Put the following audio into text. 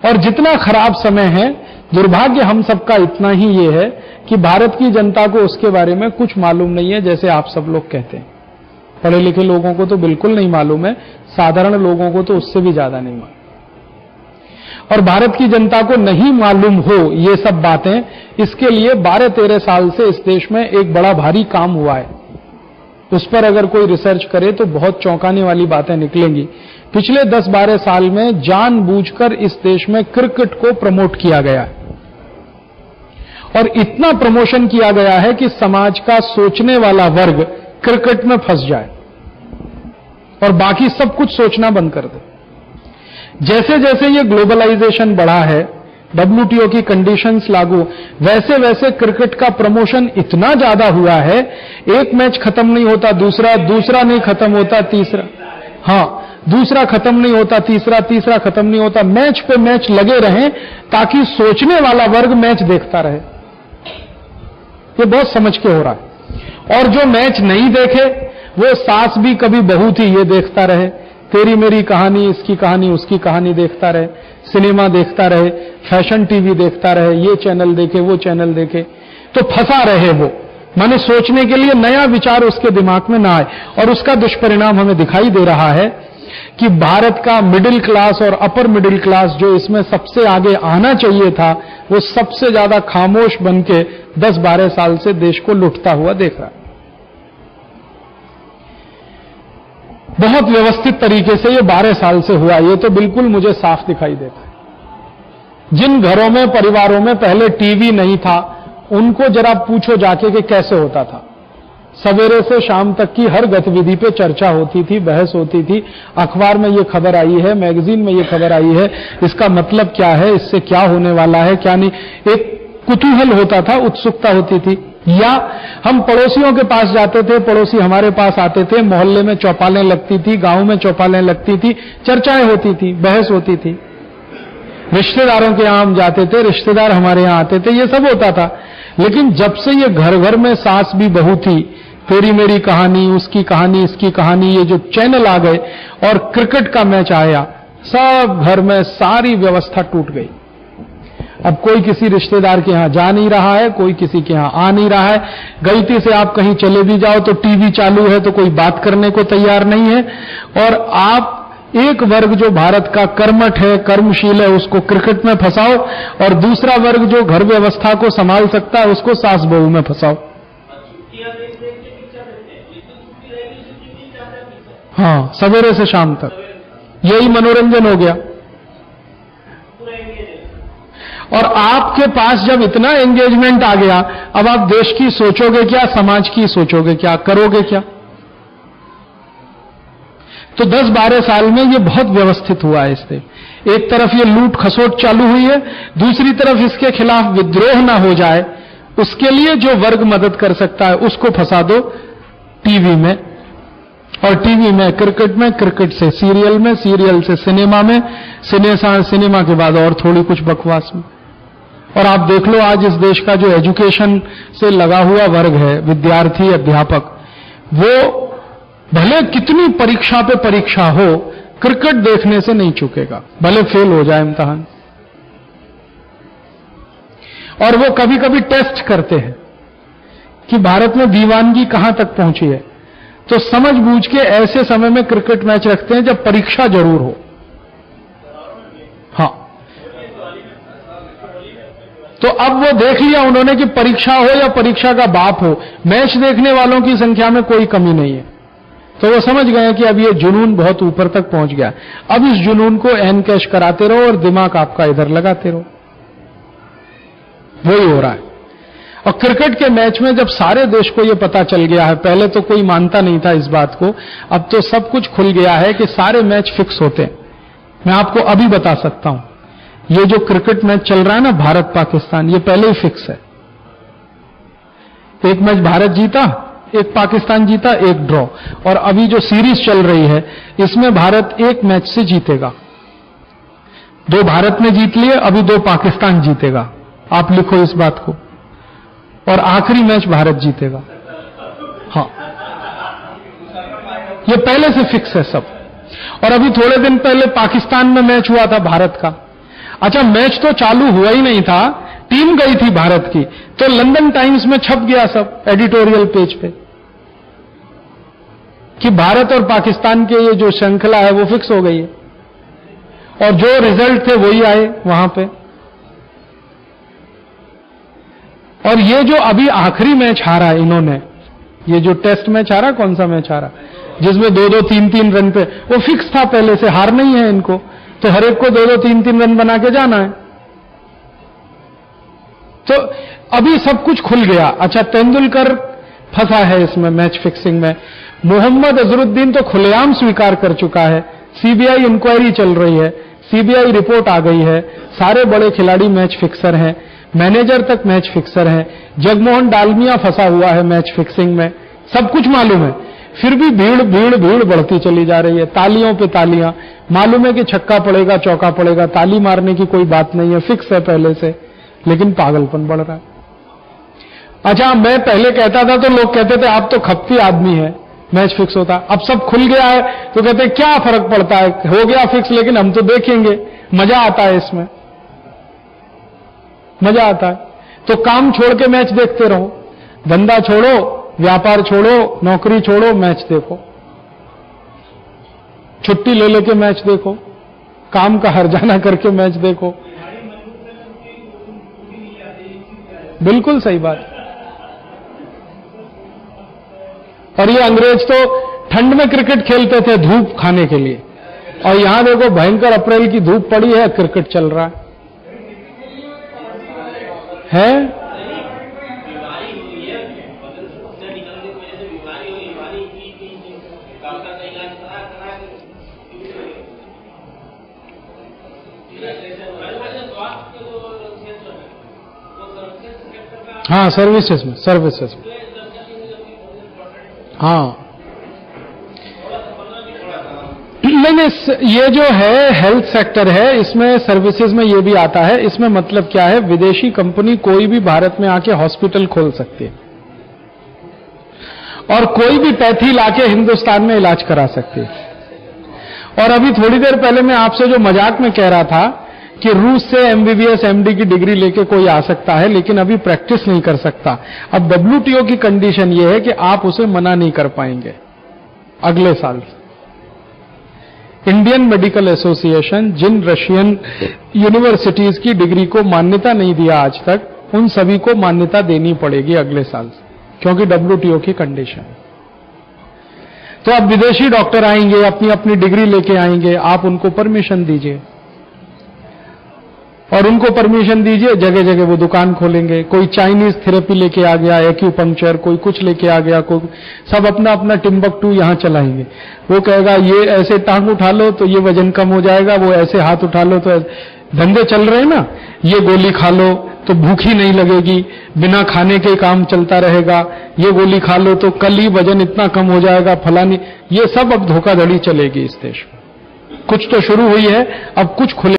और जितना खराब समय है, दुर्भाग्य हम सबका इतना ही ये है कि भारत की जनता को उसके बारे में कुछ मालूम नहीं है, जैसे आप सब लोग कहते हैं। पढ़े लिखे लोगों को तो बिल्कुल नहीं मालूम है, साधारण लोगों को तो उससे भी ज्यादा नहीं मालूम। और भारत की जनता को नहीं मालूम हो ये सब बातें, इसके लिए 12-13 साल से इस देश में एक बड़ा भारी काम हुआ है। उस पर अगर कोई रिसर्च करे तो बहुत चौंकाने वाली बातें निकलेंगी। पिछले 10-12 साल में जानबूझकर इस देश में क्रिकेट को प्रमोट किया गया है, और इतना प्रमोशन किया गया है कि समाज का सोचने वाला वर्ग क्रिकेट में फंस जाए और बाकी सब कुछ सोचना बंद कर दे। जैसे जैसे ये ग्लोबलाइजेशन बढ़ा है, WTO की कंडीशंस लागू, वैसे वैसे क्रिकेट का प्रमोशन इतना ज्यादा हुआ है, एक मैच खत्म नहीं होता दूसरा, दूसरा नहीं खत्म होता तीसरा, दूसरा खत्म नहीं होता तीसरा, तीसरा खत्म नहीं होता, मैच पे मैच लगे रहें ताकि सोचने वाला वर्ग मैच देखता रहे। ये बहुत समझ के हो रहा है। और जो मैच नहीं देखे वो सास भी कभी बहू थी ये देखता रहे, तेरी मेरी कहानी, इसकी कहानी उसकी कहानी देखता रहे, सिनेमा देखता रहे, फैशन टीवी देखता रहे, ये चैनल देखे वो चैनल देखे, तो फंसा रहे वो, माने सोचने के लिए नया विचार उसके दिमाग में ना आए। और उसका दुष्परिणाम हमें दिखाई दे रहा है कि भारत का मिडिल क्लास और अपर मिडिल क्लास जो इसमें सबसे आगे आना चाहिए था, वो सबसे ज्यादा खामोश बन के 10-12 साल से देश को लुटता हुआ देख रहा है। बहुत व्यवस्थित तरीके से ये 12 साल से हुआ, ये तो बिल्कुल मुझे साफ दिखाई देता है। जिन घरों में, परिवारों में पहले टीवी नहीं था, उनको जरा पूछो जाके कि कैसे होता था। सवेरे से शाम तक की हर गतिविधि पे चर्चा होती थी, बहस होती थी, अखबार में ये खबर आई है, मैगजीन में ये खबर आई है, इसका मतलब क्या है, इससे क्या होने वाला है, क्या नहीं, एक कुतूहल होता था, उत्सुकता होती थी। या हम पड़ोसियों के पास जाते थे, पड़ोसी हमारे पास आते थे, मोहल्ले में चौपालें लगती थी, गांव में चौपालें लगती थी, चर्चाएं होती थी, बहस होती थी। रिश्तेदारों के यहां हम जाते थे, रिश्तेदार हमारे यहां आते थे, ये सब होता था। लेकिन जब से ये घर घर में सास भी बहू थी, तेरी मेरी कहानी, उसकी कहानी, इसकी कहानी, ये जो चैनल आ गए और क्रिकेट का मैच आया, सब घर में सारी व्यवस्था टूट गई। अब कोई किसी रिश्तेदार के यहां जा नहीं रहा है, कोई किसी के यहां आ नहीं रहा है। गलती से आप कहीं चले भी जाओ तो टीवी चालू है तो कोई बात करने को तैयार नहीं है। और आप एक वर्ग जो भारत का कर्मठ है, कर्मशील है, उसको क्रिकेट में फंसाओ, और दूसरा वर्ग जो घर व्यवस्था को संभाल सकता है उसको सास बहू में फंसाओ। सवेरे से शाम तक यही मनोरंजन हो गया। और आपके पास जब इतना एंगेजमेंट आ गया, अब आप देश की सोचोगे क्या, समाज की सोचोगे क्या, करोगे क्या? तो 10-12 साल में ये बहुत व्यवस्थित हुआ है इससे। एक तरफ ये लूट खसोट चालू हुई है, दूसरी तरफ इसके खिलाफ विद्रोह ना हो जाए, उसके लिए जो वर्ग मदद कर सकता है उसको फंसा दो टीवी में, और टीवी में क्रिकेट में, क्रिकेट से सीरियल में, सीरियल से सिनेमा में, सिनेमा के बाद और थोड़ी कुछ बकवास में। और आप देख लो आज इस देश का जो एजुकेशन से लगा हुआ वर्ग है, विद्यार्थी, अध्यापक, वो भले कितनी परीक्षा पे परीक्षा हो, क्रिकेट देखने से नहीं चूकेगा, भले फेल हो जाए इम्तिहान। और वो कभी कभी टेस्ट करते हैं कि भारत में दीवानगी कहां तक पहुंची है, तो समझ बूझ के ऐसे समय में क्रिकेट मैच रखते हैं जब परीक्षा जरूर हो। तो अब वो देख लिया उन्होंने कि परीक्षा हो या परीक्षा का बाप हो, मैच देखने वालों की संख्या में कोई कमी नहीं है। तो वो समझ गए कि अब ये जुनून बहुत ऊपर तक पहुंच गया, अब इस जुनून को एनकैश कराते रहो और दिमाग आपका इधर लगाते रहो। वही हो रहा है। और क्रिकेट के मैच में जब सारे देश को ये पता चल गया है, पहले तो कोई मानता नहीं था इस बात को, अब तो सब कुछ खुल गया है कि सारे मैच फिक्स होते हैं। मैं आपको अभी बता सकता हूं, ये जो क्रिकेट मैच चल रहा है ना भारत पाकिस्तान, ये पहले ही फिक्स है। एक मैच भारत जीता, एक पाकिस्तान जीता, एक ड्रॉ। और अभी जो सीरीज चल रही है इसमें भारत एक मैच से जीतेगा। 2 भारत ने जीत लिए, अभी 2 पाकिस्तान जीतेगा। आप लिखो इस बात को। और आखिरी मैच भारत जीतेगा। ये पहले से फिक्स है सब। और अभी थोड़े दिन पहले पाकिस्तान में मैच हुआ था भारत का। अच्छा, मैच तो चालू हुआ ही नहीं था, टीम गई थी भारत की, तो लंदन टाइम्स में छप गया सब एडिटोरियल पेज पे कि भारत और पाकिस्तान के ये जो श्रृंखला है वो फिक्स हो गई है, और जो रिजल्ट थे वही आए वहां पे। और ये जो अभी आखिरी मैच हारा इन्होंने, ये जो टेस्ट मैच हारा, कौन सा मैच हारा जिसमें 2-2, 3-3 रन पे, वो फिक्स था पहले से, हार नहीं है इनको, तो हर एक को 2-2, 3-3 रन बना के जाना है। तो अभी सब कुछ खुल गया। अच्छा, तेंदुलकर फंसा है इसमें मैच फिक्सिंग में, मोहम्मद अजरुद्दीन तो खुलेआम स्वीकार कर चुका है, सीबीआई इंक्वायरी चल रही है, सीबीआई रिपोर्ट आ गई है, सारे बड़े खिलाड़ी मैच फिक्सर हैं, मैनेजर तक मैच फिक्सर हैं, जगमोहन डालमिया फंसा हुआ है मैच फिक्सिंग में, सब कुछ मालूम है, फिर भी भीड़ भीड़ भीड़ बढ़ती चली जा रही है, तालियों पे तालियां। मालूम है कि छक्का पड़ेगा, चौका पड़ेगा, ताली मारने की कोई बात नहीं है, फिक्स है पहले से, लेकिन पागलपन बढ़ रहा है। अच्छा, मैं पहले कहता था तो लोग कहते थे आप तो खप्ती आदमी है, मैच फिक्स होता, अब सब खुल गया है तो कहते हैं क्या फर्क पड़ता है, हो गया फिक्स, लेकिन हम तो देखेंगे, मजा आता है इसमें, मजा आता है। तो काम छोड़ के मैच देखते रहो, धंधा छोड़ो, व्यापार छोड़ो, नौकरी छोड़ो, मैच देखो, छुट्टी ले लेके मैच देखो, काम का हर्जाना करके मैच देखो। बिल्कुल सही बात। और ये अंग्रेज तो ठंड में क्रिकेट खेलते थे धूप खाने के लिए, और यहां देखो भयंकर अप्रैल की धूप पड़ी है, क्रिकेट चल रहा है? हाँ, सर्विसेज में हाँ, नहीं, ये जो है हेल्थ सेक्टर है, इसमें सर्विसेज में ये भी आता है। इसमें मतलब क्या है, विदेशी कंपनी कोई भी भारत में आके हॉस्पिटल खोल सकती है और कोई भी पैथी लाके हिंदुस्तान में इलाज करा सकती है। और अभी थोड़ी देर पहले मैं आपसे जो मजाक में कह रहा था कि रूस से एमबीबीएस एमडी की डिग्री लेके कोई आ सकता है, लेकिन अभी प्रैक्टिस नहीं कर सकता। अब डब्ल्यूटीओ की कंडीशन यह है कि आप उसे मना नहीं कर पाएंगे अगले साल। इंडियन मेडिकल एसोसिएशन जिन रशियन यूनिवर्सिटीज की डिग्री को मान्यता नहीं दिया आज तक, उन सभी को मान्यता देनी पड़ेगी अगले साल, क्योंकि डब्ल्यूटीओ की कंडीशन। तो अब विदेशी डॉक्टर आएंगे, अपनी अपनी डिग्री लेके आएंगे, आप उनको परमिशन दीजिए, और उनको परमिशन दीजिए, जगह जगह वो दुकान खोलेंगे। कोई चाइनीज थेरेपी लेके आ गया, एक्यूपंक्चर, कोई कुछ लेके आ गया, कोई सब अपना अपना टिम्बकटू यहां चलाएंगे। वो कहेगा ये ऐसे टांग उठा लो तो ये वजन कम हो जाएगा, वो ऐसे हाथ उठा लो तो धंधे चल रहे हैं ना। ये गोली खा लो तो भूखी नहीं लगेगी, बिना खाने के काम चलता रहेगा, ये गोली खा लो तो कल ही वजन इतना कम हो जाएगा, फलानी। ये सब अब धोखाधड़ी चलेगी इस देश में। कुछ तो शुरू हुई है, अब कुछ खुले